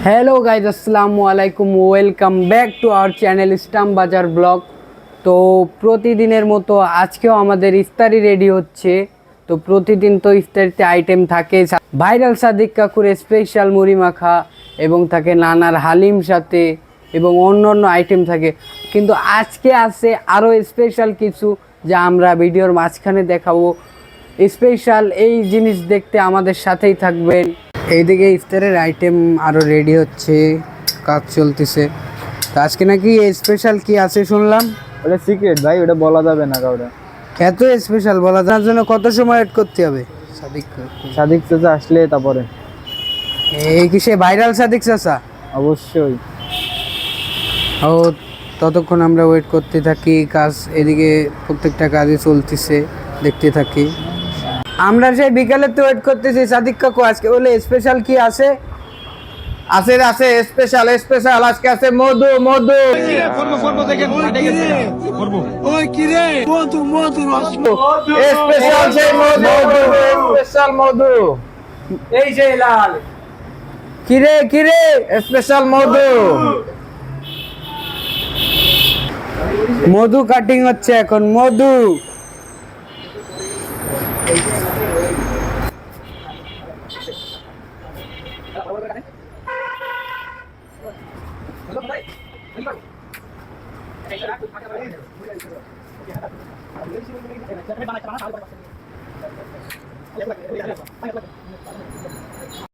Hello guys, আসসালামু আলাইকুম। Welcome back to our channel ইস্টাম বাজার ব্লগ। তো প্রতিদিনের মতো আজকেও আমাদের ইফতারি রেডি হচ্ছে। তো প্রতিদিন তো ইফতারিতে আইটেম থাকে ভাইরাল সাদিক কাকুর স্পেশাল মুড়ি মাখা, এবং থাকে নানার হালিম সাথে, এবং অন্য অন্য আইটেম থাকে। কিন্তু আজকে আছে আরও স্পেশাল কিছু, যা আমরা ভিডিওর মাঝখানে দেখাবো। স্পেশাল এই জিনিস দেখতে আমাদের সাথেই থাকবেন। এইদিকে ইফতারের আইটেম আরও রেডি হচ্ছে, কাজ চলতেছে। তো আজকে নাকি স্পেশাল কি আছে শুনলাম। ওটা সিক্রেট ভাই, ওটা বলা যাবে না কাউরে। এত স্পেশাল বলা যাওয়ার জন্য কত সময় ওয়েট করতে হবে? সাদিক চাচা আসলে তারপরে। এই কি সে ভাইরাল সাদিক চাচা? অবশ্যই। ও, ততক্ষণ আমরা ওয়েট করতে থাকি। কাজ এদিকে প্রত্যেকটা কাজে চলতেছে, দেখতে থাকি। আমরা সেই বিকালে তো ওয়েট করতেছি সাদিক কাকু আজকে বলে স্পেশাল কি আছে। আছে আছে স্পেশাল স্পেশাল আজকে আছে মধু মধু স্পেশাল সেই মধু স্পেশাল মধু। এই সেই লাল কিরে কিরে স্পেশাল মধু। মধু কাটিং হচ্ছে এখন, মধু।